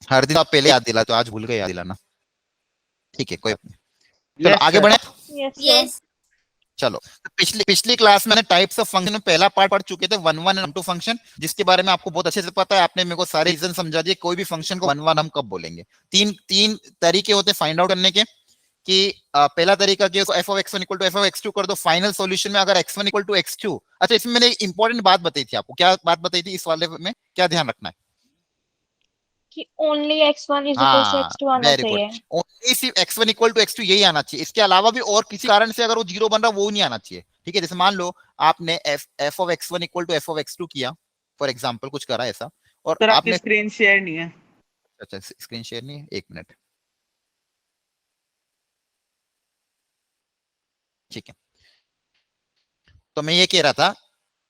हर दिन आप पहले याद दिला, तो आज भूल गए याद दिलाना। ठीक है, कोई चलो Yes, आगे sir. बढ़े। Yes. चलो, पिछली पिछली क्लास में टाइप्स ऑफ फंक्शन में पहला पार्ट पढ़ चुके थे, one one and to function, जिसके बारे में आपको बहुत अच्छे से पता है। आपने मेरे को सारे रीजन समझा दिए, कोई भी फंक्शन को वन वन हम कब बोलेंगे। तीन तीन तरीके होते हैं फाइंड आउट करने के, कि पहला तरीका कि f of x one equal to f of x two कर दो फाइनल सॉल्यूशन में, अगर x one equal to x two. अच्छा, इसमें मैंने एक इंपॉर्टेंट बात बताई थी आपको, क्या बात बताई थी इस वाले में, क्या ध्यान रखना है? कि only x1 is equal to हाँ, x2 आना वेरी गुड। चाहिए। ओनली सिर्फ x1 इक्वल टू x2 यही आना चाहिए, इसके अलावा भी और किसी कारण से अगर वो जीरो बन रहा वो नहीं आना चाहिए। ठीक है, जैसे मान लो आपने f of x one equal to f of x two किया, फॉर एग्जाम्पल कुछ करा ऐसा, और सर आपकी आपने, स्क्रीन शेयर नहीं है। अच्छा स्क्रीन शेयर नहीं है, एक मिनट, ठीक है। तो मैं ये कह रहा था,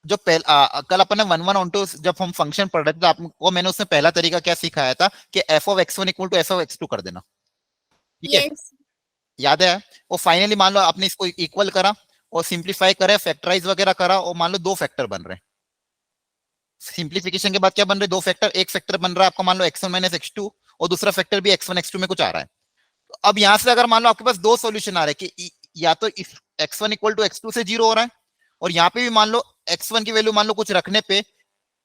जो कल अपन ने वन वन ऑन टू जब हम फंक्शन पढ़ रहे थे, तो आपको मैंने उसमें पहला तरीका क्या सिखाया था, कि f of x one equal to f of x two कर देना। ठीक है, Yes. याद है? वो फाइनली मान लो आपने इसको इक्वल करा और सिंप्लीफाई करा, फैक्टराइज वगैरह करा, और मान लो दो फैक्टर बन रहे हैं। सिंप्लीफिकेशन के बाद क्या बन रहे हैं? दो फैक्टर, एक फैक्टर बन रहा है आपका मान लो x1 माइनस x2, और दूसरा फैक्टर भी x1 x2 में कुछ आ रहा है। तो अब यहां से अगर मान लो आपके पास दो सॉल्यूशन आ रहे हैं, कि या तो x1 इक्वल टू x2 से जीरो हो रहा है, और यहाँ पे भी मान लो x1 की वैल्यू मान लो कुछ रखने पे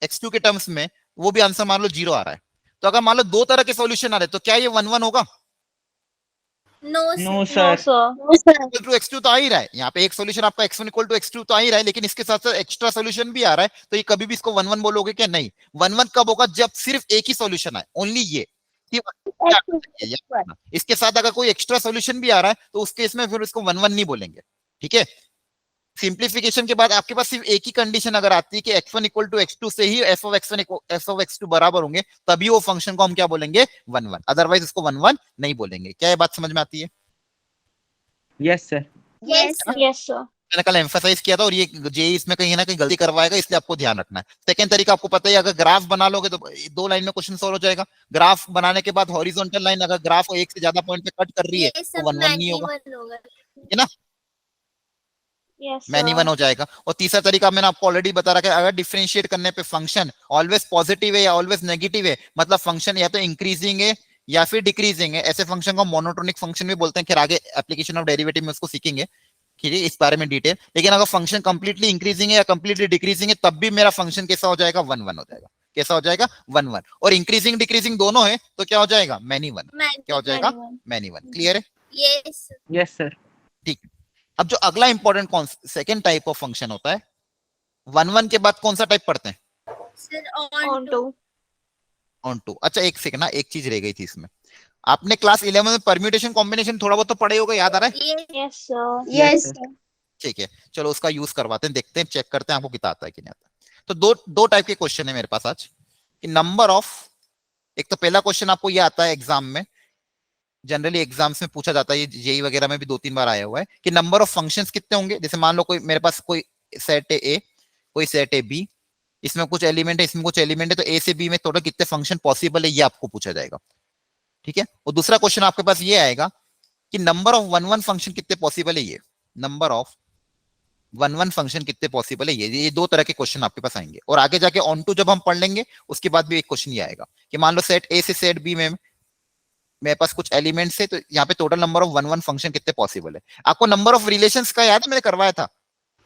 x2 के टर्म्स में वो भी आंसर मान लो जीरो आ रहा है। तो अगर मान लो दो तरह के सॉल्यूशन आ रहे हैं, तो क्या ये वन वन होगा? No, no sir. No, sir. sir. Equal to x2 तो आ ही रहा है, यहाँ पे एक सॉल्यूशन आपका x1 इक्वल टू x2 तो आ ही रहा है, लेकिन इसके साथ साथ एक्स्ट्रा सॉल्यूशन भी आ रहा है, तो ये कभी भी इसको वन वन बोलोगे क्या? नहीं। वन वन कब होगा? जब सिर्फ एक ही सॉल्यूशन आए, ओनली ये। इसके साथ अगर कोई एक्स्ट्रा सॉल्यूशन भी आ रहा है, तो उस केस में फिर इसको वन वन नहीं बोलेंगे। ठीक है, सिंप्लीफिकेशन के बाद आपके पास सिर्फ एक ही कंडीशन अगर आती है कि x1 इक्वल टू x2 से ही f of x1 f of x2 बराबर होंगे, तभी वो फंक्शन को हम क्या बोलेंगे? वन वन, अदरवाइज उसको वन वन नहीं बोलेंगे। क्या ये बात समझ में आती है? Yes sir. Yes, sir. Yes, sir. मैंने कल एम्फसाइज किया था, और ये जेई इसमें कहीं ना कहीं गलती करवाएगा, इसलिए आपको ध्यान रखना है। सेकंड तरीका आपको पता है, अगर ग्राफ बना लोगे तो दो लाइन में क्वेश्चन सॉल्व हो जाएगा। ग्राफ बनाने के बाद हॉरिजॉन्टल लाइन अगर ग्राफ को एक से ज्यादा पॉइंट पे कट कर रही है, ये तो सब वन वन नहीं होगा, होगा। ठीक है ना? Yes, many sir. वन हो जाएगा। और तीसरा तरीका मैंने आपको ऑलरेडी बता रखा है, अगर डिफरेंशिएट करने पे फंक्शन ऑलवेज पॉजिटिव है या ऑलवेज नेगेटिव है, मतलब फंक्शन या तो इंक्रीजिंग है या फिर डिक्रीजिंग है, ऐसे फंक्शन को मोनोटोनिक फंक्शन भी बोलते हैं। खैर आगे एप्लीकेशन ऑफ डेरिवेटिव में उसको सीखेंगे, ठीक है, इस बारे में डिटेल। लेकिन अगर फंक्शन कंप्लीटली इंक्रीजिंग है या कंप्लीटली डिक्रीजिंग है, तब भी मेरा फंक्शन कैसा हो जाएगा? वन वन हो जाएगा। कैसा हो जाएगा? One one. और इंक्रीजिंग डिक्रीजिंग दोनों है, तो क्या हो जाएगा? Many one. क्या हो जाएगा? Many one. क्लियर है? Yes. Yes sir. ठीक। अब जो अगला इंपॉर्टेंट कौन सेकेंड टाइप ऑफ फंक्शन होता है, वन वन के बाद कौन सा टाइप पढ़ते हैं? Sir, on to. Onto. अच्छा एक सेकंड ना, एक चीज रह गई थी इसमें। आपने क्लास 11 में परम्यूटेशन कॉम्बिनेशन थोड़ा बहुत तो पढ़े होगा, याद आ रहा है? Yes, sir. Yes, sir. ठीक है, चलो उसका यूज करवाते हैं, देखते हैं, चेक करते हैं आपको कितना आता है कि नहीं आता। तो दो दो टाइप के क्वेश्चन है मेरे पास आज, कि नंबर ऑफ, एक तो पहला क्वेश्चन आपको ये आता है एग्जाम में, जनरली एग्जाम्स में पूछा जाता है, ये जेई वगैरह में भी दो तीन बार आया हुआ है, कि नंबर ऑफ फंक्शंस कितने होंगे। जैसे मान लो कोई मेरे पास कोई सेट है ए, कोई सेट है बी, इसमें कुछ एलिमेंट है, इसमें कुछ एलिमेंट है, तो ए से बी में टोटल कितने फंक्शन पॉसिबल है, ये आपको पूछा जाएगा। ठीक है, और दूसरा क्वेश्चन आपके पास ये आएगा कि number of one one function कितने पॉसिबल है, ये number of one one function कितने पॉसिबल है, ये दो तरह के क्वेश्चन आपके पास आएंगे। और आगे जाके ऑन टू जब हम पढ़ लेंगे, उसके बाद भी एक क्वेश्चन ये आएगा कि मान लो सेट ए से सेट बी में मेरे पास कुछ एलिमेंट्स है, तो यहाँ पे total number of one one function कितने पॉसिबल है। आपको नंबर ऑफ रिलेशंस का याद है, मैंने करवाया था,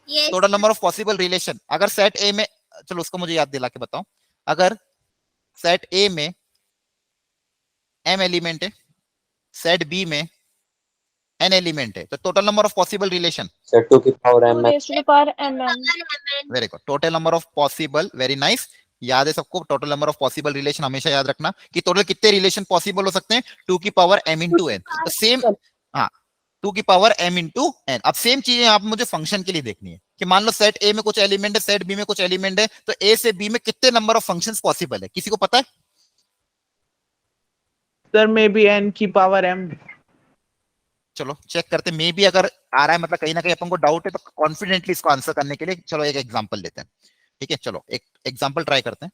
Yes. Total number of possible relation. अगर सेट ए में, चलो उसको मुझे याद दिला के बताओ, अगर सेट ए में m एलिमेंट है, सेट बी में n एलिमेंट है, तो total number of possible relation set 2 की power m 2 raised to the power mm. Very good, total number of possible, very nice, याद है सबको। Total number of possible relation हमेशा याद रखना, कि टोटल कितने रिलेशन पॉसिबल हो सकते हैं, 2 की पावर m इंटू n। तो सेम, हाँ 2 की पावर m इंटू n। अब सेम चीजें आप मुझे फंक्शन के लिए देखनी है, कि मान लो सेट ए में कुछ एलिमेंट है, सेट बी में कुछ एलिमेंट है, तो ए से बी में कितने नंबर ऑफ फंक्शंस पॉसिबल है, किसी को पता है? सर मे बी n की पावर m। चलो चेक करते, मे बी अगर आ रहा है मतलब कहीं ना कहीं अपन को डाउट है, तो कॉन्फिडेंटली इसको आंसर करने के लिए चलो एक एग्जांपल लेते हैं। ठीक है, चलो एक एग्जांपल ट्राई करते हैं।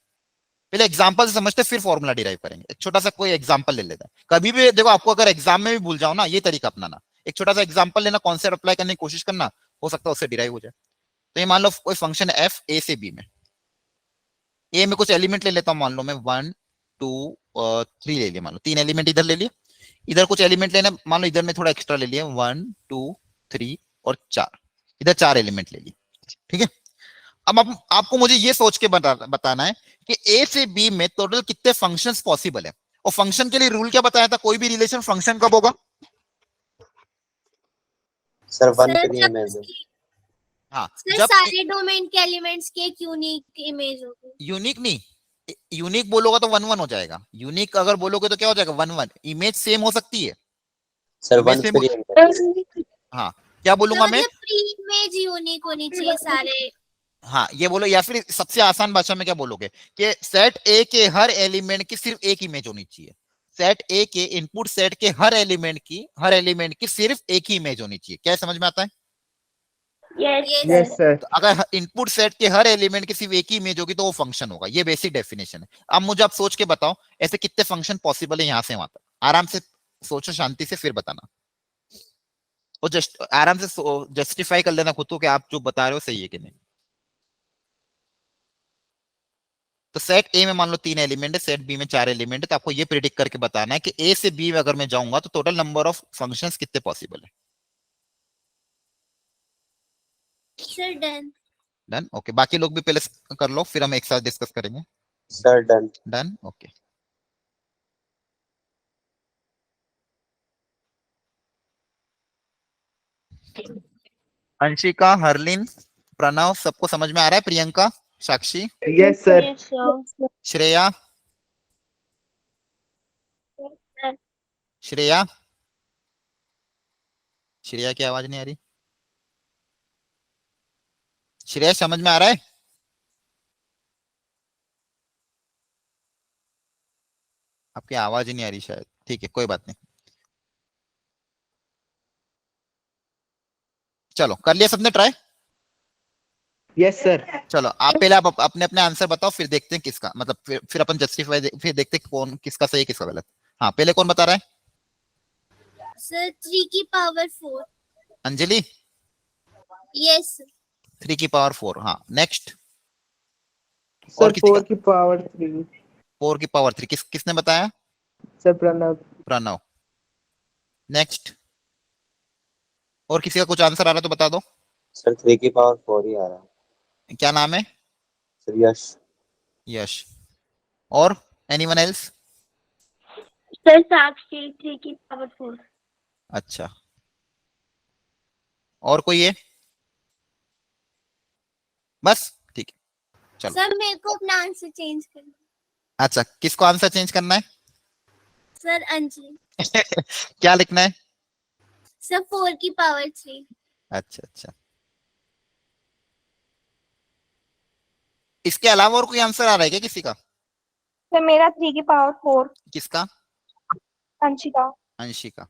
पहले एग्जांपल से समझते फिर फॉर्मूला डिराइव करेंगे। एक छोटा सा कोई एग्जांपल ले लेते हैं। कभी भी देखो, आपको अगर एग्जाम में भी भूल जाओ ना, ये तरीका अपनाना, एक छोटा सा एग्जांपल लेना, कॉन्सेप्ट अप्लाई करने की कोशिश करना, हो सकता है उससे डिराइव हो जाए। तो ये मान लो कोई फंक्शन है एफ ए से बी में, ए में कुछ एलिमेंट ले लेता हूं, मान लो मैं 1 2 3 ले लिया, मान लो 3 एलिमेंट इधर ले लिया, इधर कुछ एलिमेंट लेना, मान लो इधर में थोड़ा एक्स्ट्रा ले लिया, 1 2 3 और 4, इधर 4 एलिमेंट ले लिए, ठीक है। अब आपको मुझे ये सोच के बताना है कि ए से बी में टोटल कितने फंक्शंस पॉसिबल है, और फंक्शन के लिए रूल क्या बताया था, कोई भी रिलेशन फंक्शन कब होगा? सर वन सर प्री जब इमेज है। उसकी- हाँ, सर जब सारे डोमेन के एलिमेंट्स की एक यूनिक इमेज होगी। यूनिक नहीं, यूनिक बोलोगे तो 1 1 हो जाएगा, यूनिक अगर बोलोगे तो क्या हो जाएगा 1 1, इमेज सेम हो सकती है। Sir image one same, pre image. हाँ क्या बोलूंगा मैं, मतलब प्री इमेज यूनिक होनी चाहिए सारे। हाँ ये बोलो, या फिर सबसे आसान भाषा में क्या बोलोगे कि सेट ए के हर एलिमेंट की सिर्फ एक इमेज होनी चाहिए, सेट ए के इनपुट सेट के हर एलिमेंट की सिर्फ एक ही इमेज होनी चाहिए। क्या समझ में आता है? Yes. Yes, sir. तो अगर इनपुट सेट के हर एलिमेंट की सिर्फ एक ही इमेज होगी तो वो फंक्शन होगा, ये बेसिक डेफिनेशन है। अब मुझे आप सोच के बताओ ऐसे कितने फंक्शन पॉसिबल है यहां से वहां तक, आराम से सोचो शांति से, फिर बताना, और जस्ट आराम से जस्टिफाई कर लेना खुद को कि आप जो बता रहे हो सही है कि नहीं। तो सेट ए में मान लो 3 एलिमेंट है, सेट बी में 4 एलिमेंट है, तो आपको ये प्रिडिक्ट करके बताना है कि ए से बी में अगर मैं जाऊंगा तो टोटल नंबर ऑफ फंक्शंस कितने पॉसिबल है। Sir done. Done, okay. बाकी लोग भी पहले कर लो, फिर हम एक साथ डिस्कस करेंगे। Sir done. Done, okay. Anshika, Harleen, Pranav, सबको समझ में आ रहा है? प्रियंका, साक्षी, Yes, sir. Yes, sir. Shreya, Shreya, Shreya की आवाज नहीं आ रही, श्रेया समझ में आ रहा है? आपकी आवाज ही नहीं आ रही शायद, ठीक है कोई बात नहीं, चलो कर लिया सबने ट्राई। Yes, sir. चलो आप पहले आप अपने अपने आंसर बताओ, फिर देखते हैं किसका, मतलब फिर अपन जस्टिफाई, फिर देखते हैं कौन किसका सही किसका गलत। हाँ पहले कौन बता रहा है? सर 3 की पावर 4। अंजलि, यस। 3 की पावर 4, हाँ नेक्स्ट। Sir, और किसी 4 का? की power 3. 4 की पावर 3 किसने बताया? Sir, Pranav. प्रणव। नेक्स्ट, और किसी का कुछ आंसर आ रहा है तो बता दो। सर 3 की पावर 4 ही आ रहा है। क्या नाम है? सर यश। यश। और एनीवन एल्स? Sir, साक्षी 3 की पावर 4. अच्छा, और कोई है? बस ठीक है, चलो। सर मेरे को अपना आंसर चेंज करना। अच्छा किसको आंसर चेंज करना है? सर अंजलि। क्या लिखना है? सर 4 की पावर 3। अच्छा अच्छा, इसके अलावा और कोई आंसर आ रहा है क्या किसी का? Sir, मेरा 3 की पावर 4. किसका? अंशिका. अंशिका।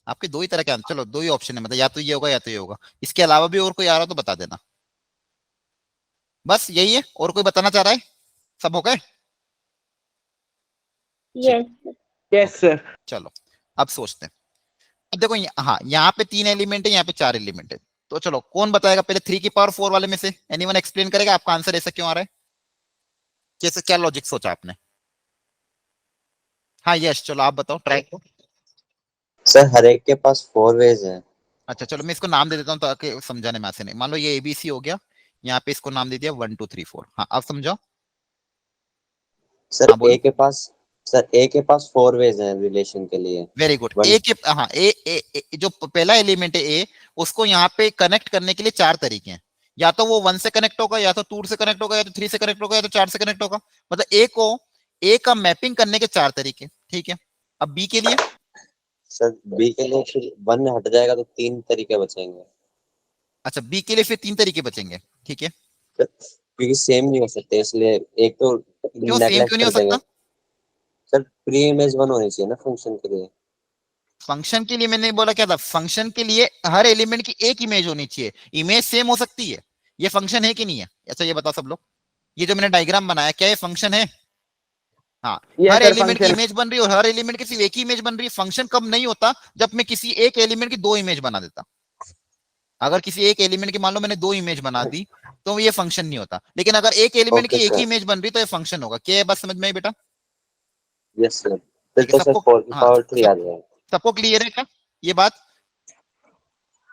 आपके दो ही तरह के आंसर, चलो दो ही ऑप्शन है, मतलब या तो ये होगा या तो ये होगा, इसके अलावा भी और कोई आ रहा हो तो बता देना। बस यही है, और कोई बताना चाह रहा है? सब हो गए? Yes. Yes, sir. चलो अब सोचते हैं। अब देखो हाँ यहाँ पे 3 एलिमेंट है, यहाँ पे 4 एलिमेंट है, तो चलो कौन बताएगा पहले 3 की पावर 4 वाले में से? एनीवन एक्सप्लेन करेगा आपका आंसर ऐसा क्यों आ रहा है, कैसे, क्या लॉजिक सोचा आपने? हाँ यस, चलो आप बताओ, ट्राई करो। सर हर एक के पास 4 वेज है। अच्छा चलो मैं इसको नाम दे देता हूँ ताकि समझाने में आसानी। मान लो ये एबीसी हो गया, यहाँ पे इसको नाम दे दिया 1 2 3 4। हाँ अब समझो। सर हाँ, बोलो। ए के पास 4 वेज हैं रिलेशन के लिए। Very good. One- ए के हाँ जो पहला एलिमेंट है ए, उसको यहाँ पे कनेक्ट करने के लिए 4 तरीके हैं, या तो वो 1 से कनेक्ट होगा, या तो 2 से कनेक्ट होगा, या तो 3 से कनेक्ट होगा, या तो 4 से कनेक्ट होगा। मतलब ए का मैपिंग करने के 4 तरीके, ठीक है। अब बी के लिए? सर बी के लिए फिर 1 हट जाएगा तो 3 तरीके बचेंगे। अच्छा बी के लिए फिर 3 तरीके बचेंगे, ठीक है। क्योंकि सेम नहीं हो सकते, इसलिए एक तो क्यों सेम नेगलेक्ट क्यों नहीं हो कर देंगे। सकता? सर प्री इमेज 1 होनी चाहिए ना फंक्शन के लिए। फंक्शन के लिए मैंने बोला क्या था? फंक्शन के लिए हर एलिमेंट की एक इमेज होनी चाहिए, इमेज सेम हो सकती है। ये फंक्शन है कि नहीं है? अच्छा ये बताओ सब लोग, ये जो मैंने डायग्राम बनाया क्या ये फंक्शन है? हाँ, Yes, हर sir, एलिमेंट की function. इमेज बन रही है और हर एलिमेंट की सिर्फ एक ही इमेज बन रही है। फंक्शन कब नहीं होता? जब मैं किसी एक एलिमेंट की 2 इमेज बना देता। अगर किसी एक एलिमेंट की मान लो मैंने 2 इमेज बना दी, तो ये फंक्शन नहीं होता। लेकिन अगर एक एलिमेंट Okay, की एक ही sir. इमेज बन रही तो ये फंक्शन होगा। क्या बस समझ में आई बेटा? यस सर, फिर ठीक है तो सर सबको? 4 की हाँ पावर 3 आ जाएगा। सबको क्लियर है क्या ये बात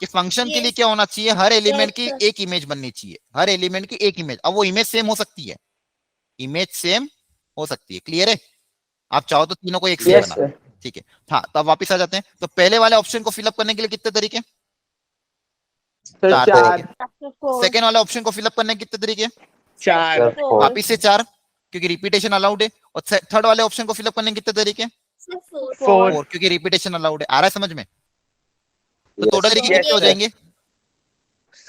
कि फंक्शन के लिए Yes. क्या होना चाहिए? हर एलिमेंट Yes, की sir. एक इमेज बननी चाहिए, हर एलिमेंट की एक इमेज। अब वो इमेज सेम हो सकती है, इमेज सेम हो सकती है। क्लियर है? आप चाहो तो तीनों को एक सेम Yes, बना sir. दो। ठीक है हाँ, तो अब वापिस आ जाते हैं। तो पहले वाले ऑप्शन को फिलअप करने के लिए कितने तरीके? Sir, चार तरीके। 4. After 4. सेकेंड वाले ऑप्शन को फिलअप करने के कितने तरीके? 4. सर 4। वापिस से चार, क्योंकि रिपीटेशन अलाउड है। और थर्ड वाले ऑप्शन को फिलअप करने के कितने तरीके? Sir, 4. 4. फोर, क्योंकि रिपीटेशन अलाउड है। आ रहा है समझ में? तो यस टोटल तरीके Yes, कितने हो sir. जाएंगे?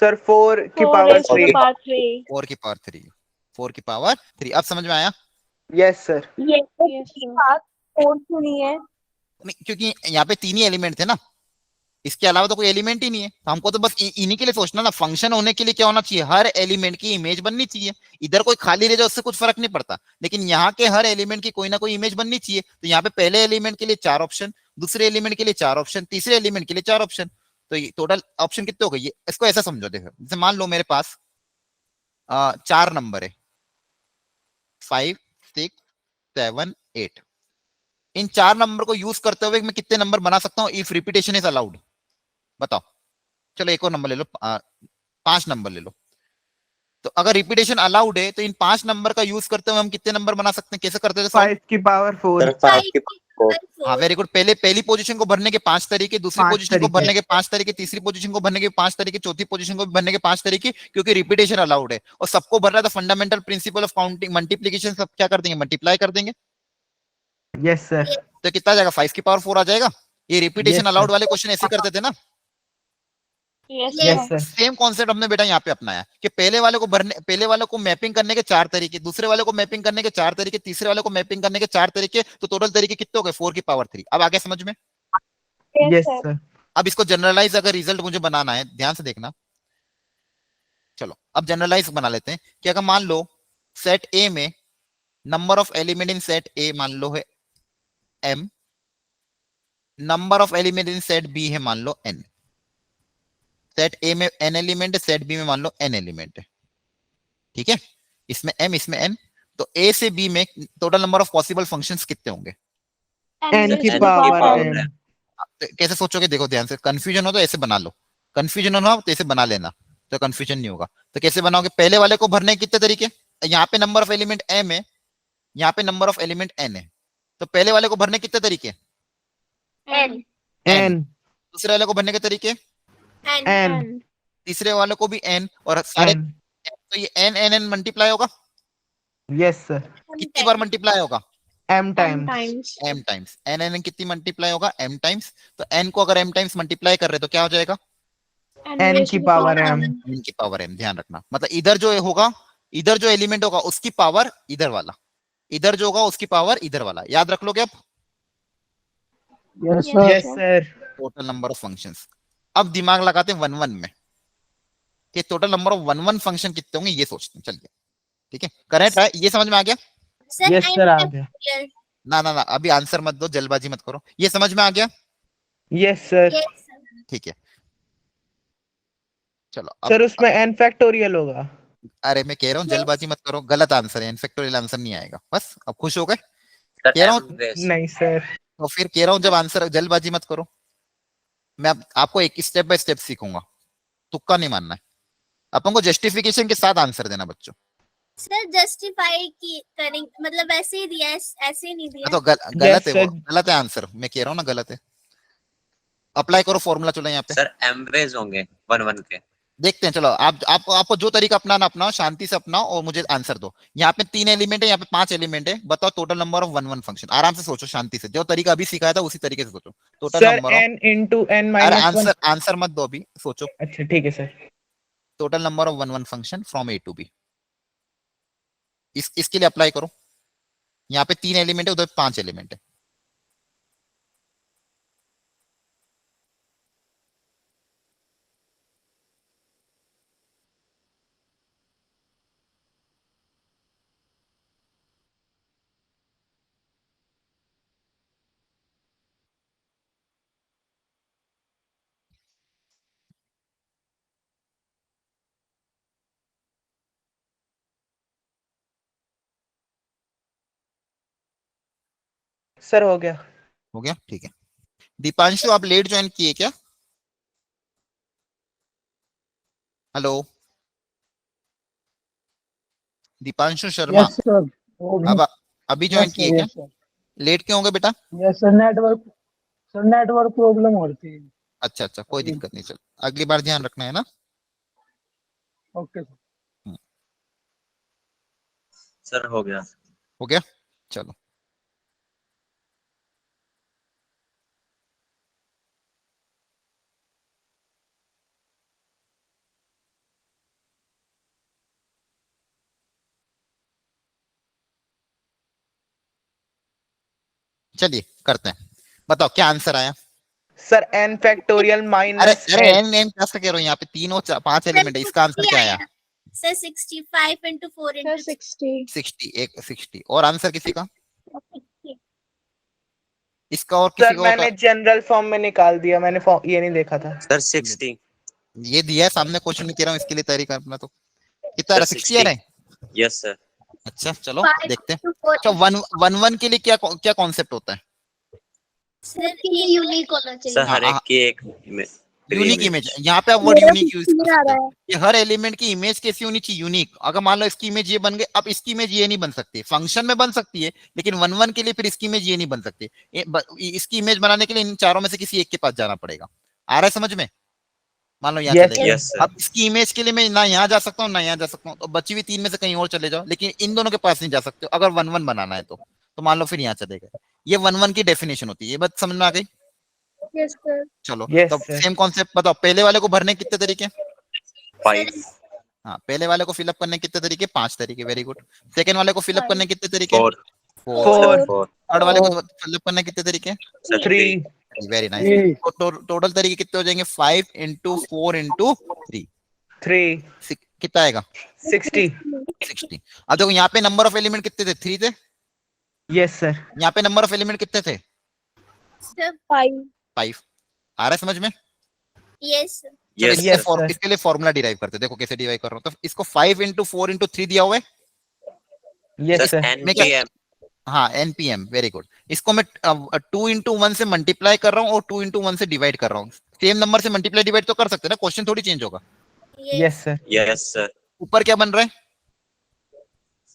Sir, 4 की 4 power raised to the 3. power 3. 4 की पावर 3, 4 की पावर 3। अब समझ में आया? Yes, sir. Yes, sir. Four क्यों नहीं है? नहीं, क्योंकि यहाँ पे तीन ही एलिमेंट थे ना, इसके अलावा तो कोई एलिमेंट ही नहीं है। तो हमको तो बस इन्हीं के लिए सोचना ना, फंक्शन होने के लिए क्या होना चाहिए? हर एलिमेंट की इमेज बननी चाहिए। इधर कोई खाली रह जाए उससे कुछ फर्क नहीं पड़ता, लेकिन यहाँ के हर एलिमेंट की कोई ना कोई इमेज बननी चाहिए। तो यहाँ पे पहले एलिमेंट के लिए 4 ऑप्शन, दूसरे एलिमेंट के लिए 4 ऑप्शन, तीसरे एलिमेंट के लिए 4 ऑप्शन। तो ये टोटल ऑप्शन कितने हो गए? ये इसको ऐसा समझो, देखो जैसे मान लो मेरे पास 4 नंबर है, 5, 6, 7, 8। इन 4 नंबर को यूज करते हुए मैं कितने नंबर बना सकता हूँ इफ रिपीटेशन इज अलाउड? बताओ। चलो एक और नंबर ले लो, 5 नंबर ले लो। तो अगर रिपीटेशन अलाउड है तो इन 5 नंबर का यूज करते हुए हम कितने नंबर बना सकते हैं? कैसे करते थे सॉल्व? 5 की power 4. सर 5 की पावर 4। हाँ वेरी गुड। पहले पहली पोजीशन को भरने के 5 तरीके, दूसरी 5 पोजीशन को तरीके. भरने के 5 तरीके, तीसरी पोजीशन को भरने के 5 तरीके, चौथी पोजीशन को भरने के 5 तरीके, क्योंकि रिपीटेशन अलाउड है और सबको भर रहा है। तो fundamental principle of counting multiplication सब क्या कर देंगे? मल्टीप्लाई कर देंगे। Yes, sir. तो कितना आ जाएगा? 5 की पावर 4 आ जाएगा। ये रिपीटेशन Yes, sir. अलाउड वाले क्वेश्चन ऐसे करते थे ना। Yes, Yes, sir. sir. Same concept हमने बेटा यहाँ पे अपनाया कि पहले वाले को मैपिंग करने के 4 तरीके, दूसरे वाले को मैपिंग करने के 4 तरीके, तीसरे वाले को मैपिंग करने के 4 तरीके। तो टोटल तरीके कितने हो गए? 4 की पावर 3। अब आगे समझ में? Yes, Yes, sir. sir. अब इसको जनरलाइज अगर रिजल्ट मुझे बनाना है, ध्यान से देखना। चलो अब जनरलाइज बना लेते हैं कि अगर मान लो सेट ए में number of element in set A मान लो है m, number of element in set B है मान लो n। सेट ए में n एलिमेंट है, सेट बी में मान लो n एलिमेंट है। ठीक है, इसमें m इसमें n। तो a से b में total number of possible functions कितने होंगे? N की raised to the power power n. तो कैसे सोचोगे? देखो ध्यान से, कंफ्यूजन हो तो ऐसे बना लो, कंफ्यूजन हो ना तो ऐसे बना लेना, तो कंफ्यूजन नहीं होगा। तो कैसे बनाओगे? पहले वाले को भरने के कितने तरीके? यहाँ पे नंबर ऑफ एलिमेंट m है, यहाँ पे नंबर ऑफ एलिमेंट n है। तो पहले वाले को भरने के कितने तरीके? N. N. दूसरे वाले को भरने के तरीके? And N. N. तीसरे वाले को भी n, और सारे N. तो ये n n n मल्टीप्लाई होगा। Yes, sir. कितनी बार मल्टीप्लाई होगा? M M times. times. m times. n n कितनी मल्टीप्लाई होगा? m times. तो n को अगर m टाइम्स मल्टीप्लाई कर रहे तो क्या हो जाएगा? N N raised की to the power power m. M. n की पावर m। ध्यान रखना, मतलब इधर जो होगा, इधर जो एलिमेंट होगा उसकी पावर इधर वाला, इधर जो होगा उसकी पावर इधर वाला। याद रख लोगे आप? Yes, sir. yes, sir. Total number of functions. अब दिमाग लगाते हैं वन वन में कि total number of one one function कितने होंगे, ये सोचते हैं। चलिए ठीक है, करेक्ट है, ये समझ में आ गया? sir, Yes, I'm sir. आ गया. here. ना ना ना, अभी आंसर मत दो, जल्दबाजी मत करो। ये समझ में आ गया? Yes, sir. Yes, sir. ठीक है चलो अब सर उसमें n factorial होगा. अरे मैं कह रहा हूँ Yes. जल्दबाजी मत करो, गलत आंसर है, इनफैक्टोरियल आंसर नहीं आएगा। बस अब खुश हो गए? सर कह रहा हूँ m raised नहीं sir. तो फिर कह रहा हूँ जब आंसर, जल्दबाजी मत करो। मैं आपको एक स्टेप बाय स्टेप सीखूंगा, तुक्का नहीं मानना है। अपन को जस्टिफिकेशन के साथ आंसर देना बच्चों। सर जस्टिफाई की करेंगे, मतलब ऐसे ही दिया है, ऐसे ही नहीं दिया तो है। गलत है, Yes, वो sir. गलत है आंसर, मैं कह रहा हूँ ना गलत है। अप्लाई करो फॉर्मूला, चलो यहाँ पे सर m raised होंगे 1 1 के। देखते हैं। चलो आपको जो तरीका अपनाना अपनाओ, शांति से अपनाओ और मुझे आंसर दो। यहाँ पे 3 एलिमेंट है, यहाँ पे 5 एलिमेंट है। बताओ total number of one one function. आराम से सोचो, शांति से, जो तरीका अभी सिखाया था उसी तरीके से सोचो। Total Sir number of, n into n अरे minus 1. आंसर मत दो अभी, सोचो। अच्छा ठीक है sir. Total number of one one function from A to B, इसके लिए अप्लाई करो। यहाँ पे 3 एलिमेंट है, उधर 5 एलिमेंट है। सर हो गया। हो गया, ठीक है। दीपांशु आप लेट ज्वाइन किए क्या? Hello Deepanshu Sharma, yes sir, वो भी। अब अभी ज्वाइन यस किए सर, क्या? यस सर, लेट क्यों हो गए बेटा? यस सर, नेटवर्क प्रॉब्लम हो रही थी। अच्छा अच्छा, कोई दिक्कत नहीं, चल अगली बार ध्यान रखना है ना। Okay sir. सर हो गया। हो गया, चलो। चलिए करते हैं, बताओ क्या आंसर आया? सर n फैक्टोरियल अरे माइनस अरे एन एन क्या कह रहा हूँ, यहाँ पे तीन और पांच एलिमेंट है, इसका आंसर क्या आया? Sir 65 into 4 Sir, into 60. 60, एक 60। और आंसर किसी का? इसका और सर किसी का मैंने होता? जनरल फॉर्म में निकाल दिया, मैंने ये नहीं देखा था। सर 60। ये दिया है सामने, क्वेश्चन नहीं कह रहा हूँ, इसके लिए तैयारी करना। तो कितना सर रहा? 60 आ रहा है। Yes sir. अच्छा चलो 5 देखते हैं। into 4 अच्छा वन वन के लिए क्या क्या कॉन्सेप्ट होता है? सर ये यूनिक होना सर चाहिए। हर एक की एक यूनिक इमेज, यहाँ पे आप वर्ड यूनिक यूज कर सकते हो। ये हर एलिमेंट की इमेज कैसी होनी चाहिए? यूनिक। अगर मान लो इसकी इमेज ये बन गई, अब इसकी इमेज ये नहीं बन सकती। फंक्शन में बन सकती है, लेकिन वन वन के लिए फिर इसकी इमेज ये नहीं बन सकती। इसकी इमेज बनाने के लिए इन चारों में से किसी एक के पास जाना पड़ेगा। आ रहा है समझ में? मान लो यहाँ Yes, चले गए, यस सर। अब इसकी इमेज के लिए मैं ना यहाँ जा सकता हूँ ना यहाँ जा सकता हूँ, तो बची हुई तीन में से कहीं और चले जाओ, लेकिन इन दोनों के पास नहीं जा सकते हो अगर वन वन बनाना है तो मान लो फिर यहाँ चले गए। ये वन वन की डेफिनेशन होती है। ये बात समझ में आ गई? Yes, sir. चलो Yes, तो sir. सेम कॉन्सेप्ट बताओ, पहले वाले को भरने कितने तरीके? 5। हाँ, पहले वाले को फिलअप करने कितने तरीके? 5 तरीके। Very good. सेकंड वाले को फिलअप करने कितने तरीके? 4। 4। सर 4। थर्ड वाले को फिलअप करने कितने तरीके? Sir 3 very nice. टोटल तरीके कितने हो जाएंगे? 5 into 4 into 3। 3 कितना आएगा? 60। 60। अब देखो यहाँ पे नंबर ऑफ एलिमेंट कितने थे? 3 थे। Yes sir. यहाँ पे नंबर ऑफ एलिमेंट कितने थे? सर 5. 5। आ रहा है समझ में? यस चलो यस Yes, सर। sir. इसके लिए फॉर्मूला डिराइव करते हैं। देखो कैसे डिराइव कर रहा हूँ। तो इसको 5 into 4 into 3 दिया हुआ है। Yes sir sir. NPM। हाँ NPM, वेरी गुड। इसको मैं 2 into 1 से मल्टीप्लाई कर रहा हूँ और 2 into 1 से डिवाइड कर रहा हूँ। सेम नंबर से मल्टीप्लाई डिवाइड तो कर सकते हैं ना, क्वेश्चन थोड़ी चेंज होगा। Yes sir. Yes sir. ऊपर क्या बन रहा है?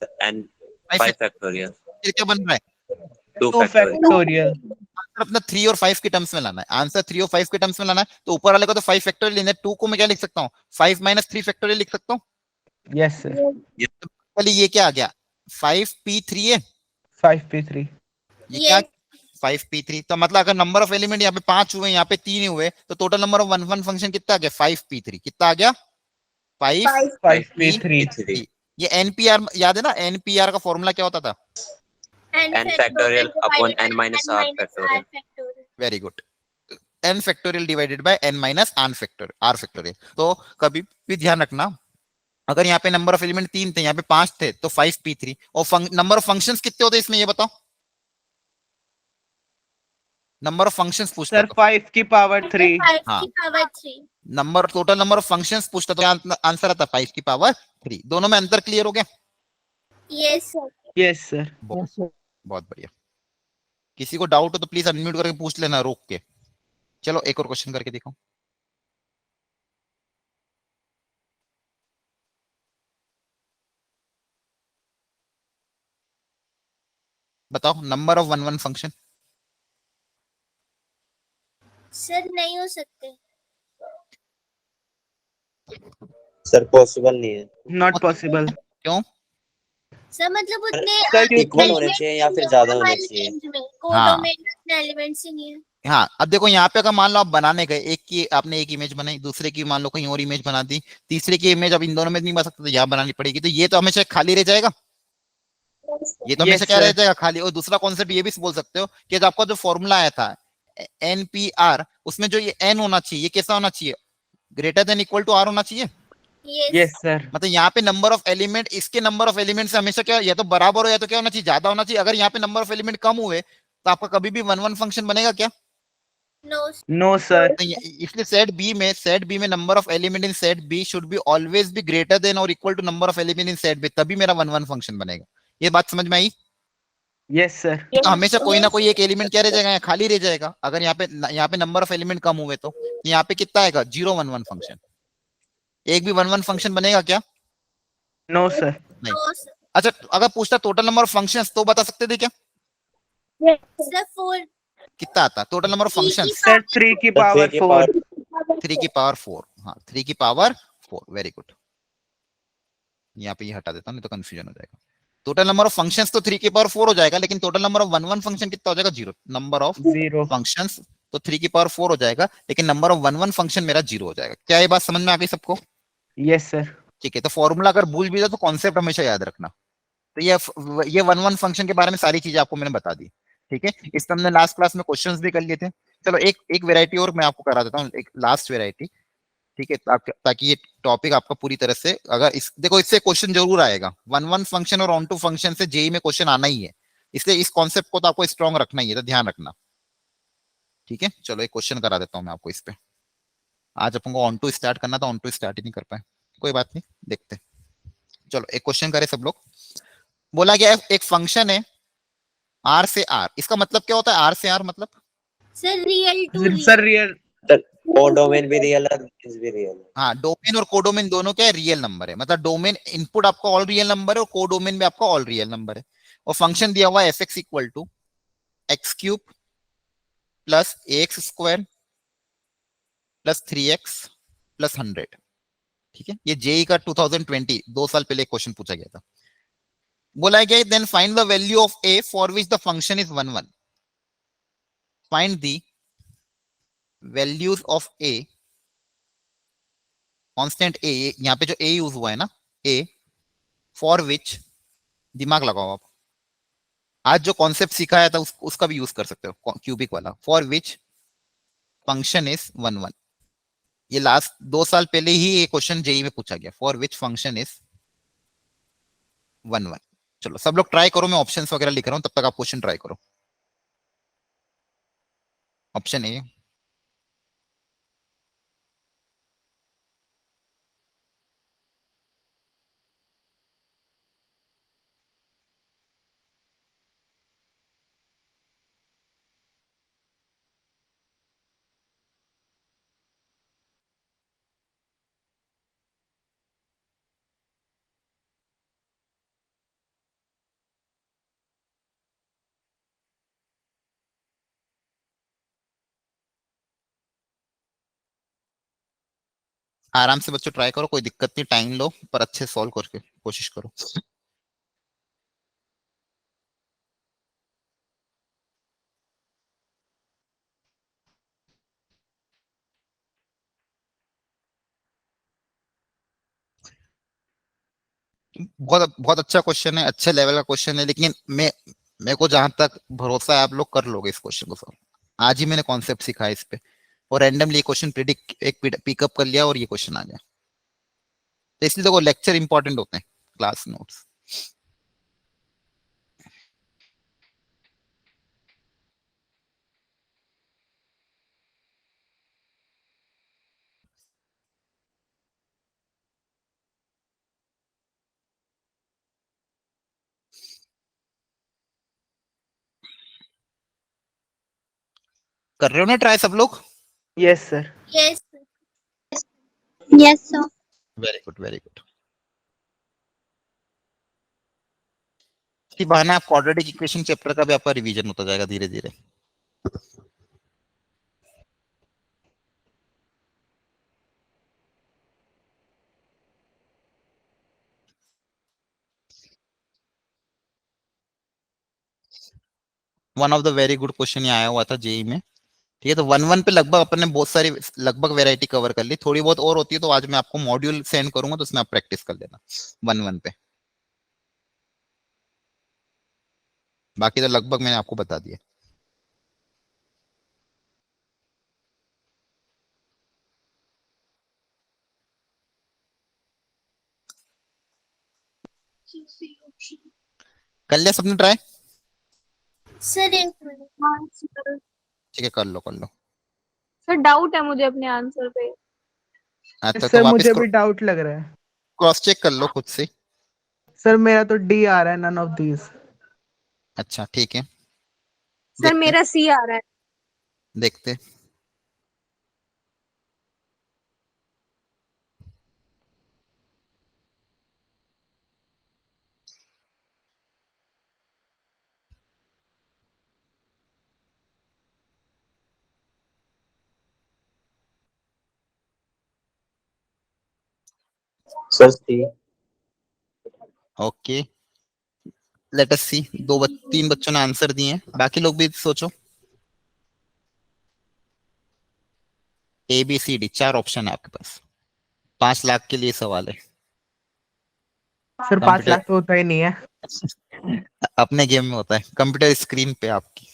Sir N 5 factorial. फिर क्या बन रहा है? 2 2 फैक्टोरियल। फैक्टोरियल। आंसर अपना 3 और 5 के टर्म्स में लाना है। आंसर 3 और 5 के टर्म्स में लाना है। तो ऊपर वाले को तो 5 फैक्टोरियल लेना है, 2 को मैं क्या लिख सकता हूँ? 5 minus 3 फैक्टोरियल लिख सकता हूँ। Yes sir. चलिए ये क्या आ गया? 5p3 है। 5p3। ये क्या? 5p3। तो मतलब अगर नंबर ऑफ एलिमेंट यहाँ पे 5 हुए, यहाँ पे 3 ही हुए, तो total number of one one function कितना आ गया? 5p3। कितना आ गया? 5p3। 5p3। ये NPR याद है ना? NPR का फॉर्मूला क्या होता था? N factorial upon N minus R factorial. Very good. n factorial divided by n minus r factorial. तो कभी भी ध्यान रखना, अगर यहाँ पे नंबर ऑफ एलिमेंट 3 थे, यहाँ पे 5 थे, तो 5p3। और नंबर ऑफ फंक्शंस कितने होते हैं इसमें, ये बताओ? नंबर ऑफ फंक्शंस पूछता सर 5 की पावर 3। 5 हाँ। की power 3। Total number of functions पूछता, तो आंसर आता 5 की पावर 3। दोनों में अंतर क्लियर हो गया? Yes yes sir. बहुत बढ़िया। किसी को डाउट हो तो प्लीज अनम्यूट करके पूछ लेना, रोक के। चलो एक और क्वेश्चन करके देखो। बताओ number of one one function. Sir नहीं हो सकते। सर पॉसिबल नहीं है। Not possible. क्यों? सर मतलब उतने सर इक्वल होने चाहिए या फिर ज्यादा होने चाहिए। कोडों में इतने एलिमेंट्स ही नहीं है। हाँ, अब देखो यहाँ पे अगर मान लो आप बनाने गए, एक की आपने एक इमेज बनाई, दूसरे की मान लो कहीं और इमेज बना दी, तीसरे की इमेज अब इन दोनों में नहीं बना सकते, तो यहाँ बनानी पड़ेगी। तो ये तो हमेशा खाली रह जाएगा। ये तो Yes, हमेशा क्या रह sir. जाएगा? खाली। और दूसरा कॉन्सेप्ट ये भी बोल सकते हो कि जो आपका जो फॉर्मूला आया था NPR, उसमें जो ये n होना चाहिए, ये कैसा होना चाहिए? Greater than equal to R होना चाहिए। Yes sir. मतलब यहाँ पे नंबर ऑफ एलिमेंट इसके नंबर ऑफ एलिमेंट से हमेशा क्या, या तो बराबर हो या तो क्या होना चाहिए? ज्यादा होना चाहिए। अगर यहाँ पे नंबर ऑफ एलिमेंट कम हुए तो आपका कभी भी वन वन फंक्शन बनेगा क्या? No sir. इसलिए सेट बी में number of element in set B should be always be greater than और equal to number of element in set B, तभी मेरा वन वन फंक्शन बनेगा। ये बात समझ में आई? Yes, sir. तो हमेशा कोई ना कोई एक एलिमेंट क्या रह जाएगा, यहाँ खाली रह जाएगा। अगर यहाँ पे नंबर ऑफ एलिमेंट कम हुए तो यहाँ पे कितना आएगा, 0 1 1 फंक्शन। एक भी 1 1 फंक्शन बनेगा क्या? No, sir. नहीं। No, sir. अच्छा, अगर पूछता टोटल नंबर ऑफ फंक्शंस तो बता सकते थे क्या? Sir, 4. कितना आता total number of functions? Sir, 3 की Sir, power 3 की 4. power 3 की पावर 4। हाँ, 3 की पावर 4। Very good. यहाँ पे ये हटा देता हूँ, नहीं तो कंफ्यूजन हो जाएगा। टोटल नंबर ऑफ फंक्शंस तो 3 की पावर 4 हो जाएगा, लेकिन टोटल नंबर ऑफ 1 1 फंक्शन कितना हो जाएगा? 0। Number of 0. फंक्शंस तो 3 की पावर 4 हो जाएगा, लेकिन नंबर ऑफ 1 1 फंक्शन मेरा 0 हो जाएगा। क्या ये बात समझ में आ गई सबको? Yes, sir. ठीक है, तो फॉर्मूला अगर भूल भी जाए तो कॉन्सेप्ट हमेशा याद रखना। तो ये 1 1 फंक्शन के बारे में सारी चीजें आपको मैंने बता दी। ठीक है, इस पर हमने लास्ट क्लास में क्वेश्चंस भी कर लिए थे। चलो एक वेरायटी और मैं आपको करा देता हूँ, एक लास्ट वेरायटी। ठीक है, ताकि ये टॉपिक आपका पूरी तरह से, अगर देखो इससे क्वेश्चन जरूर आएगा। 1 1 फंक्शन और ऑन टू फंक्शन से जेई में क्वेश्चन आना ही है, इसलिए इस कॉन्सेप्ट को तो आपको स्ट्रॉन्ग रखना ही है, तो ध्यान रखना। ठीक है, चलो एक क्वेश्चन करा देता हूँ मैं आपको इस पे। आज अपन को ऑन टू स्टार्ट करना था, ऑन टू स्टार्ट ही नहीं कर पाए, कोई बात नहीं, देखते। चलो एक क्वेश्चन करे सब लोग। बोला गया एक फंक्शन है आर से आर, इसका मतलब क्या होता है? आर से आर मतलब Sir, real to Sir, real. real. Sir codomain भी रियल है, रेंज भी रियल है। हाँ, डोमेन और कोडोमेन दोनों क्या है? रियल नंबर है। मतलब डोमेन इनपुट आपका ऑल रियल नंबर है और कोडोमेन में आपका ऑल रियल नंबर है। और फंक्शन दिया हुआ है f x equal to x cube plus a x square plus 3x plus 100। ठीक है, ये जेई का 2020 2 साल पहले क्वेश्चन पूछा गया था। बोला गया then find the value of a for which the function is 1 1। Find the values of a, constant a, यहाँ पे जो ए यूज हुआ है ना, ए फॉर विच, दिमाग लगाओ आप, आज जो कॉन्सेप्ट सिखाया था उसका भी यूज कर सकते हो, क्यूबिक वाला। For which function is 1 1। ये लास्ट 2 साल पहले ही ये क्वेश्चन जेई में पूछा गया, फॉर विच फंक्शन इज 1 1। चलो सब लोग ट्राई करो, मैं ऑप्शंस वगैरह लिख रहा हूं, तब तक आप क्वेश्चन ट्राई करो। ऑप्शन ए, आराम से बच्चों ट्राई करो, कोई दिक्कत नहीं, टाइम लो पर अच्छे सॉल्व करके कोशिश करो। बहुत बहुत अच्छा क्वेश्चन है, अच्छे लेवल का क्वेश्चन है, लेकिन मेरे को जहां तक भरोसा है आप लोग कर लोगे इस क्वेश्चन को सॉल्व। आज ही मैंने कॉन्सेप्ट सीखा है इस पे, और रैंडमली क्वेश्चन प्रिडिक्ट एक पिकअप कर लिया और ये क्वेश्चन आ गया। तो इसलिए देखो लेक्चर इंपॉर्टेंट होते हैं, क्लास नोट्स। कर रहे हो ना ट्राई सब लोग? Yes, sir. Yes. Yes, sir. Very good very good. इसी बहाने आप क्वाड्रेटिक इक्वेशन चैप्टर का भी आपका रिवीजन होता जाएगा धीरे धीरे। One of the very good question ये आया हुआ था जेई में। ठीक है, तो 1 1 पे लगभग अपन ने बहुत सारी लगभग वैरायटी कवर कर ली, थोड़ी बहुत और होती है तो आज मैं आपको मॉड्यूल सेंड करूंगा, तो उसमें आप प्रैक्टिस कर लेना 1 1 पे। बाकी तो लगभग मैंने आपको बता दिया। कर लिया सबने ट्राई? Sir, एक minute. ठीक है, कर लो कर लो। सर डाउट है मुझे अपने आंसर पे। अच्छा, सर तो मुझे वापस भी डाउट लग रहा है। क्रॉस चेक कर लो खुद से। सर मेरा तो डी आ रहा है, नन ऑफ दीज। अच्छा ठीक है, सर देखते मेरा सी आ रहा है। देखते। सर सी। ओके, लेट अस सी। तीन बच्चों ने आंसर दिए हैं, बाकी लोग भी सोचो। A B C D, 4 option है आपके पास। 5 लाख के लिए सवाल है। सर 5 लाख तो होता ही नहीं है। अपने गेम में होता है, कंप्यूटर स्क्रीन पे आपकी।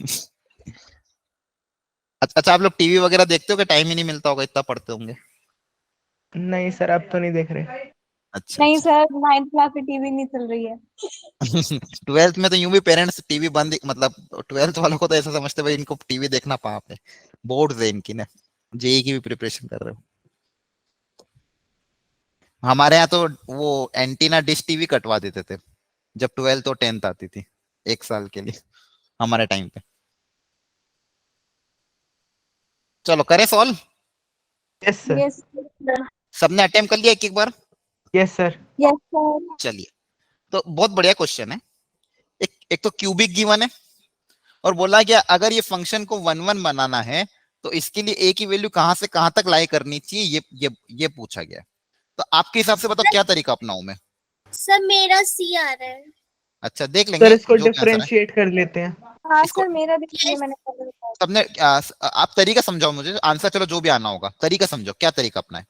अच्छा, आप लोग टीवी वगैरह देखते हो कि टाइम ही नहीं मिलता होगा, इतना पढ़ते होंगे। नहीं सर, अब तो नहीं देख रहे। अच्छा नहीं अच्छा। सर, 9th क्लास में टीवी नहीं चल रही है। 12th में तो यूं भी पेरेंट्स टीवी बंद, मतलब 12th वालों को तो ऐसा समझते भाई इनको टीवी देखना पाप है। बोर्ड है इनकी ना, जेई की भी प्रिपरेशन कर रहे हो। हमारे यहाँ तो वो एंटीना डिश टीवी कटवा देते थे जब 12th और 10th आती थी, 1 साल के लिए, हमारे टाइम पे। चलो करें सॉल्व। Yes sir. यस सबने अटेम्प्ट कर लिया एक एक बार। Yes sir. Yes sir. चलिए, तो बहुत बढ़िया क्वेश्चन है। एक तो क्यूबिक गिवन है और बोला गया अगर ये फंक्शन को 1 1 बनाना है तो इसके लिए ए की वैल्यू कहां से कहां तक लाई करनी चाहिए, ये पूछा गया है। तो आपके हिसाब से बताओ क्या तरीका अपनाऊं मैं। सर मेरा सी आ रहा है। अच्छा देख सर लेंगे इसको जो भी आंसर है। डिफरेंशिएट कर लेते हैं। हाँ इसको सर, मेरा देखिए मैंने पहले बताया। सबने आप तरीका समझाओ मुझे, आंसर चलो जो भी आना होगा, तरीका समझो क्या तरीका अपना है।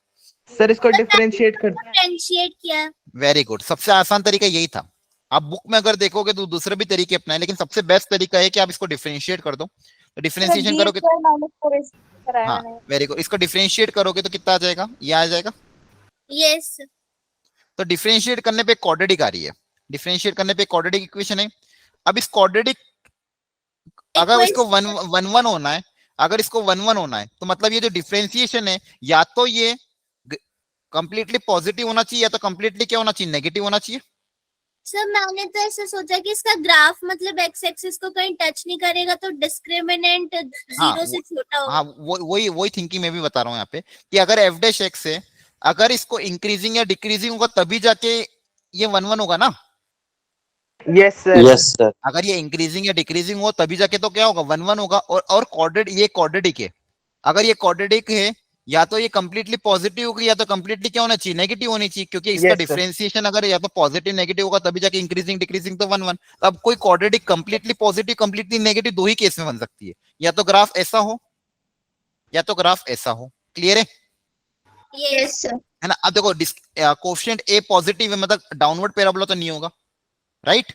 सर इसको डिफरेंशिएट कर। डिफरेंशिएट किया। वेरी गुड, सबसे आसान तरीका यही था। आप बुक में अगर देखोगे तो दूसरे भी तरीके अपनाए, लेकिन सबसे बेस्ट तरीका है कि आप इसको डिफरेंशिएट कर दो। तो डिफरेंशिएशन बी करोगे, स्क्वायर माइनस 4 कराया हाँ मैंने। वेरी गुड, इसको डिफरेंशिएट करोगे तो कितना आ जाएगा, ये आ जाएगा। यस। तो डिफरेंशिएट करने पे क्वाड्रेटिक आ रही है, डिफरेंशिएट करने पे क्वाड्रेटिक इक्वेशन है। अब इस क्वाड्रेटिक अगर इसको वन वन वन होना है, अगर इसको 1 1 होना है तो मतलब ये जो डिफरेंशिएशन है या तो ये कंप्लीटली पॉजिटिव होना चाहिए या तो कंप्लीटली क्या होना चाहिए, नेगेटिव होना चाहिए। सर मैंने तो ऐसा सोचा कि इसका ग्राफ मतलब एक्स एक्सिस को कहीं टच नहीं करेगा तो डिस्क्रिमिनेंट हाँ, 0 से छोटा होगा। हाँ वही थिंकिंग मैं भी बता रहा हूँ यहाँ पे कि अगर एफ डैश एक्स है, अगर इसको इंक्रीजिंग या डिक्रीजिंग होगा तभी जाके ये 1 1 होगा ना। Yes sir. Yes sir. अगर ये इंक्रीजिंग या डिक्रीजिंग हो तभी जाके तो क्या होगा, 1 1 होगा। और ये क्वाड्रेटिक है, अगर ये क्वाड्रेटिक है या तो ये कंप्लीटली पॉजिटिव होगी या तो कंप्लीटली क्या होना चाहिए, नेगेटिव होनी चाहिए, क्योंकि इसका Yes, sir. डिफरेंशिएशन अगर या तो पॉजिटिव नेगेटिव होगा तभी जाके इंक्रीजिंग डिक्रीजिंग तो 1 1। अब कोई quadratic completely positive completely negative दो ही केस में बन सकती है, या तो ग्राफ ऐसा हो या तो ग्राफ ऐसा हो। क्लियर है? Yes sir. है ना। अब देखो कोएफिशिएंट ए पॉजिटिव है, मतलब डाउनवर्ड पैराबोला तो नहीं होगा, राइट।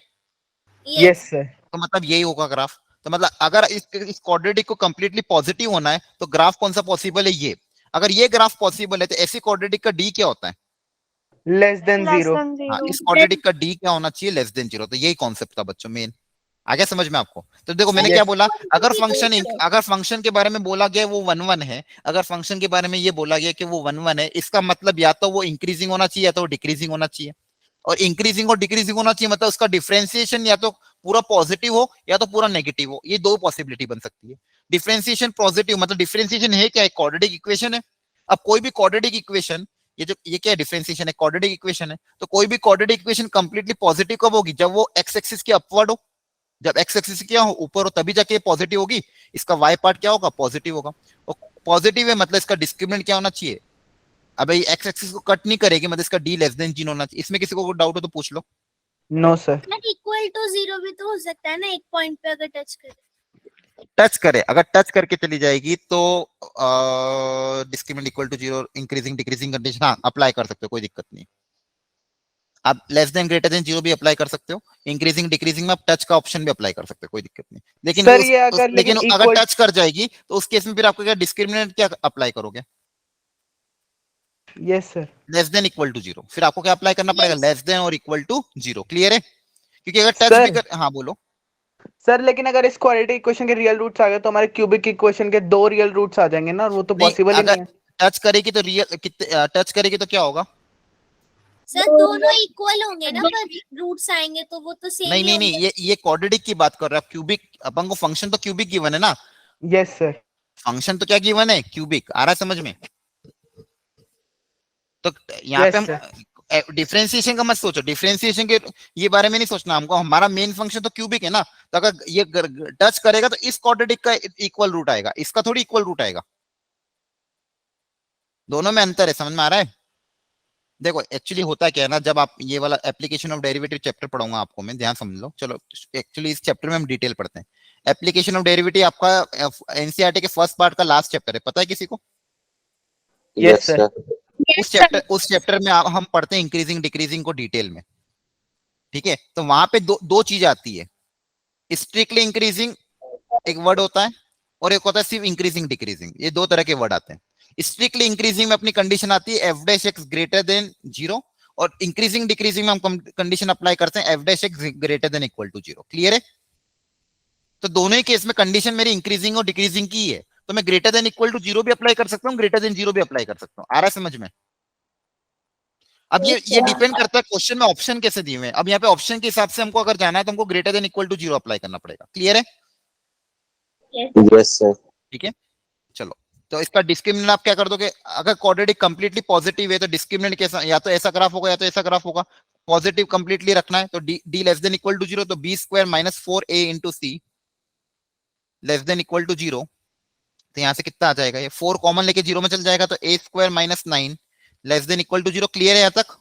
Yes sir. तो मतलब यही होगा ग्राफ। तो मतलब अगर इस क्वाड्रेटिक को कंप्लीटली पॉजिटिव होना है तो ग्राफ कौन सा पॉसिबल है, ये। अगर ये ग्राफ पॉसिबल है तो ऐसी क्वाड्रेटिक का डी क्या होता है, लेस देन जीरो। हाँ, इस क्वाड्रेटिक का डी क्या होना चाहिए, लेस देन 0। तो यही कॉन्सेप्ट था बच्चों, मेन। आ गया समझ में आपको? तो देखो मैंने क्या बोला, अगर फंक्शन के बारे में बोला गया वो 1 1 है, अगर फंक्शन के बारे में ये बोला गया कि वो 1 1 है, इसका मतलब या तो वो इंक्रीजिंग होना चाहिए या तो डिक्रीजिंग होना चाहिए। और इंक्रीजिंग और डिक्रीजिंग होना चाहिए मतलब उसका डिफरेंशिएशन या तो पूरा पॉजिटिव हो या तो पूरा नेगेटिव हो, ये दो पॉसिबिलिटी बन सकती है। डिफरेंशिएशन पॉजिटिव मतलब डिफरेंशिएशन है क्या, क्वाड्रेटिक इक्वेशन है। अब कोई भी क्वाड्रेटिक इक्वेशन, ये क्या डिफरेंशिएशन है, क्वाड्रेटिक इक्वेशन है। तो कोई भी क्वाड्रेटिक इक्वेशन कंप्लीटली पॉजिटिव कब होगी, जब वो एक्स एक्सिस के अपवर्ड हो, जब एक्स एक्सिस क्या हो, ऊपर हो, तभी जाके पॉजिटिव होगी। इसका वाई पार्ट क्या होगा, पॉजिटिव होगा। और पॉजिटिव है मतलब इसका डिस्क्रिमिनेंट क्या होना चाहिए, अब एक्स एक्सिस को कट नहीं करेगी, मतलब इसका डी लेस देन 0 होना चाहिए। इसमें किसी को डाउट हो तो पूछ लो। No sir. इक्वल टू 0 भी तो हो सकता है ना, एक पॉइंट पे अगर टच करे। टच करे, अगर टच करके चली जाएगी तो discriminant equal to 0, increasing decreasing condition हाँ अप्लाई कर सकते हो, कोई दिक्कत नहीं। आप लेस देन ग्रेटर देन 0 भी अप्लाई कर सकते हो, इंक्रीजिंग डिक्रीजिंग में आप टच का ऑप्शन भी अप्लाई कर सकते हो, कोई दिक्कत नहीं। लेकिन सर ये अगर लेकिन अगर equal- टच कर जाएगी तो उस केस में फिर आपको क्या डिस्क्रिमिनेंट क्या अप्लाई करोगे, yes sir. Less than equal to 0। फिर आपको क्या अप्लाई करना पड़ेगा, लेस देन और इक्वल टू 0। क्लियर है? क्योंकि अगर टच भी कर, हाँ बोलो सर, लेकिन अगर इस क्वाड्रेटिक इक्वेशन के रियल रूट्स आ गए तो हमारे क्यूबिक इक्वेशन के 2 रियल रूट्स आ जाएंगे ना, और वो तो पॉसिबल ही नहीं है। टच करेगी तो रियल टच करेगी तो क्या होगा, सर दोनों इक्वल होंगे ना, पर रूट्स आएंगे तो वो तो सेम नहीं ही नहीं नहीं, होंगे। ये क्वाड्रेटिक की बात कर रहा है। क्यूबिक अपन को फंक्शन तो क्यूबिक गिवन है ना, यस सर। फंक्शन तो क्या गिवन है, क्यूबिक। आ रहा है समझ में? तो यहाँ पे यस सर। हम डिफरेंशिएशन का मत सोचो, डिफरेंशिएशन के ये बारे में नहीं सोचना हमको, हमारा मेन फंक्शन तो क्यूबिक है ना। तो अगर ये टच करेगा तो इस क्वाड्रेटिक का इक्वल रूट आएगा, इसका थोड़ी इक्वल रूट आएगा। दोनों में अंतर है, समझ में आ रहा है? देखो एक्चुअली होता क्या है ना, जब आप ये वाला एप्लीकेशन ऑफ डेरिवेटिव चैप्टर पढ़ाऊंगा आपको मैं, ध्यान समझ लो। चलो एक्चुअली इस चैप्टर में हम डिटेल पढ़ते हैं। एप्लीकेशन ऑफ डेरिवेटिव आपका एनसीईआरटी के फर्स्ट पार्ट का लास्ट चैप्टर है, पता है किसी को? Yes sir. उस चैप्टर में हम पढ़ते हैं इंक्रीजिंग डिक्रीजिंग को डिटेल में, ठीक है? तो वहां पे दो चीज आती है, स्ट्रिक्टली इंक्रीजिंग एक वर्ड होता है, और एक होता है सिर्फ इंक्रीजिंग डिक्रीजिंग। ये दो तरह के वर्ड आते हैं। स्ट्रिक्टली इंक्रीजिंग में अपनी कंडीशन आती है F dash x greater then 0, और इंक्रीजिंग डिक्रीजिंग में हम कंडीशन अप्लाई करते हैं f dash x greater than equal to 0। Clear है? तो दोनों ही केस में कंडीशन मेरी इंक्रीजिंग और डिक्रीजिंग की है, तो मैं ग्रेटर देन इक्वल टू 0 भी अप्लाई कर सकता हूँ, ग्रेटर देन 0 भी अप्लाई कर सकता हूँ। आ रहा है समझ में? अब ये डिपेंड करता है क्वेश्चन में ऑप्शन कैसे दिए हुए हैं। अब यहाँ पे ऑप्शन के हिसाब से हमको अगर जाना है तो हमको greater than equal to 0 apply करना पड़ेगा। क्लियर है? Yes sir. ठीक है, चलो। तो इसका डिस्क्रिमिनेंट आप क्या कर दोगे? अगर क्वाड्रेटिक कंप्लीटली पॉजिटिव है तो डिस्क्रिमिनेंट कैसा, या तो ऐसा ग्राफ होगा या तो ऐसा ग्राफ होगा। पॉजिटिव कंप्लीटली रखना है तो d less than equal to 0, तो b square minus 4a into c less than equal to 0। तो यहाँ से कितना आ जाएगा, ये 4 कॉमन लेके 0 में चल जाएगा, तो a square minus 9 less than equal to 0। Clear है यहाँ तक?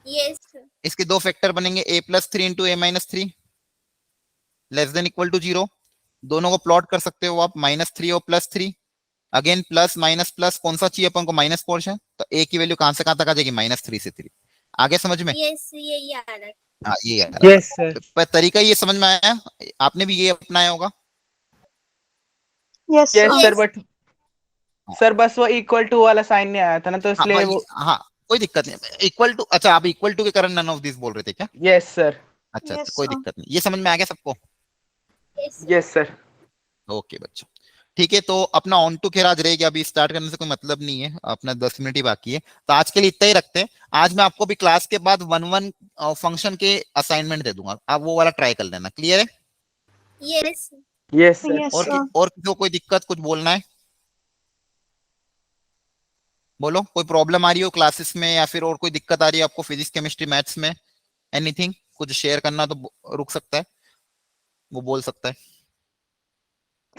यस इसके दो फैक्टर बनेंगे, a plus 3 into a minus 3 less than equal to 0। दोनों को प्लॉट कर सकते हो आप, -3 और +3, अगेन प्लस माइनस प्लस, कौन सा चाहिए अपन को, माइनस पोर्शन। तो a की वैल्यू कहां से कहां तक आ जाएगी, -3 से 3। आगे समझ में? यस यही आ रहा है। हाँ ये आ रहा है। Yes sir. पर तरीका ये समझ में आया? आपने भी ये अपनाया होगा? Yes yes Yes. Sir, but sir बस वो इक्वल टू वाला साइन नहीं आया था ना, तो हाँ, इसलिए वो। हाँ कोई दिक्कत नहीं। इक्वल टू, अच्छा आप इक्वल टू के कारण नन ऑफ दिस बोल रहे थे क्या? Yes sir. अच्छा Yes, कोई sir. दिक्कत नहीं, ये समझ में आ गया सबको? Yes yes sir. ओके बच्चों, ठीक है। तो अपना ऑन टू खेर आज रहेगी, अभी स्टार्ट करने से कोई मतलब नहीं है, अपना 10 मिनट ही बाकी है। तो आज के लिए इतना ही रखते हैं। आज मैं आपको भी क्लास के बाद 1-1 फंक्शन के असाइनमेंट दे दूंगा, आप वो वाला ट्राई कर लेना। क्लियर है? Yes yes sir. Yes, और sir. और किसी को कोई दिक्कत, कुछ बोलना है? बोलो, कोई प्रॉब्लम आ रही हो क्लासेस में, या फिर और कोई दिक्कत आ रही है आपको फिजिक्स केमिस्ट्री मैथ्स में, एनीथिंग कुछ शेयर करना तो रुक सकता है, वो बोल सकता है।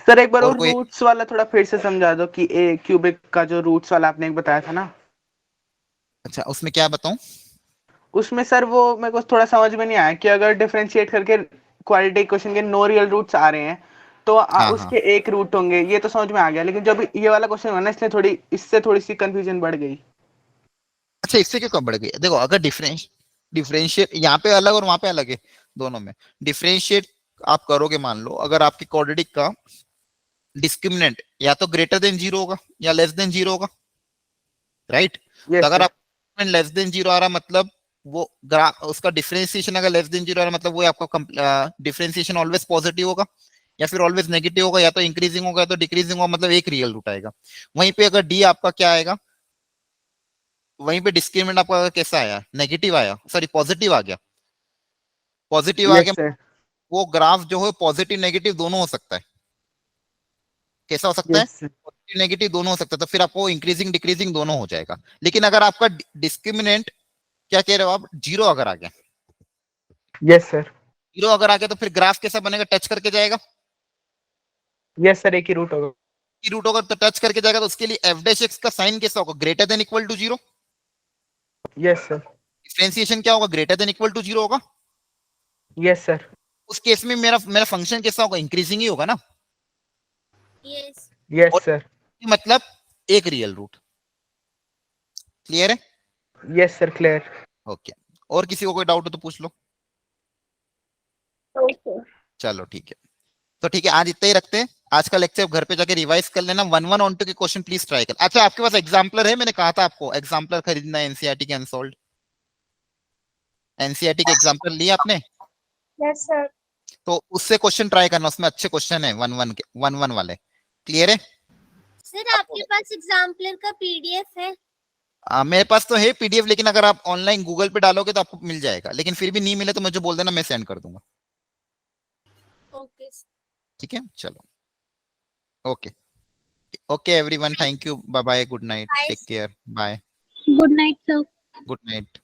सर एक बार और और कोई- रूट्स वाला थोड़ा फिर से समझा दो कि ए क्यूबिक का जो रूट्स वाला आपने एक बताया था ना, अच्छा उसमें क्या बताऊं? उसमें सर वो मेरे को थोड़ा समझ में नहीं आया कि अगर डिफरेंशिएट करके क्वाड्रेटिक इक्वेशन के नो रियल रूट्स आ रहे हैं तो हाँ, उसके एक रूट होंगे, ये तो समझ में आ गया। लेकिन जब ये वाला क्वेश्चन हुआ ना, इसलिए इससे थोड़ी सी कंफ्यूजन बढ़ गई। अच्छा इससे क्यों कम बढ़ गई? देखो अगर डिफरेंशिएट यहाँ पे अलग और वहां पे अलग है, दोनों में डिफरेंशिएट आप करोगे, मान लो अगर आपकी क्वाड्रेटिक का डिस्क्रिमिनेंट या तो ग्रेटर देन 0 होगा या लेस देन 0 होगा, राइट? यस तो अगर सर। आप लेस देन 0 आ रहा मतलब वो उसका डिफरेंशिएशन अगर लेस देन 0 आ रहा मतलब वो आपका डिफरेंशिएशन ऑलवेज पॉजिटिव होगा या फिर ऑलवेज नेगेटिव होगा, या तो इंक्रीजिंग होगा या तो डिक्रीजिंग होगा, मतलब एक रियल रूट आएगा। वहीं पे अगर डी आपका क्या आएगा, वहीं पे डिस्क्रिमिनेंट आपका कैसा आया, नेगेटिव आया, सॉरी पॉजिटिव आ गया, पॉजिटिव आ यस गया, सर। वो ग्राफ जो है पॉजिटिव नेगेटिव दोनों हो सकता है। कैसा हो सकता है? Yes sir. पॉजिटिव नेगेटिव दोनों हो सकता है, तो फिर आपको इंक्रीजिंग डिक्रीजिंग दोनों हो जाएगा। लेकिन अगर आपका डिस्क्रिमिनेंट क्या कह रहे हो आप, 0 अगर आ गया, यस सर। 0 अगर आ गया तो फिर ग्राफ कैसा बनेगा, टच करके जाएगा। यस सर, एक ही रूट होगा। की रूट होगा तो टच करके जाएगा, तो उसके लिए एफ डैश एक्स का साइन कैसा होगा, greater than equal to 0। Yes sir. Differentiation क्या होगा, ग्रेटर देन इक्वल टू 0 होगा। Yes sir. उस केस में मेरा मेरा फंक्शन कैसा होगा, इंक्रीजिंग ही होगा ना। यस यस और सर। मतलब एक रियल रूट। क्लियर है? Yes sir, clear. ओके, और किसी को कोई डाउट हो तो पूछ लो। Okay. चलो ठीक है, तो ठीक है आज इतना ही रखते हैं। आज का लेक्चर घर पे जाके रिवाइज कर लेना, 1-1 ऑन टू के क्वेश्चन प्लीज ट्राई कर। अच्छा आपके पास एग्जाम्पलर है? मैंने कहा था आपको एग्जाम्पलर खरीदना है एनसीईआरटी के अनसोल्ड। एनसीईआरटी के एग्जाम्पलर लिए आपने? Yes, sir. तो उससे क्वेश्चन ट्राई करना, उसमें अच्छे क्वेश्चन है 1-1 वाले। क्लियर है? सर आपके पास एग्जाम्पलर का पीडीएफ है? मेरे पास तो है पीडीएफ, लेकिन अगर आप ऑनलाइन गूगल पे डालोगे तो आपको मिल जाएगा, लेकिन फिर भी नहीं मिले तो मुझे बोल देना, मैं सेंड कर दूंगा। ओके ठीक है, चलो, okay okay everyone, thank you, bye bye, good night, take care, bye, Good night, sir. Good night.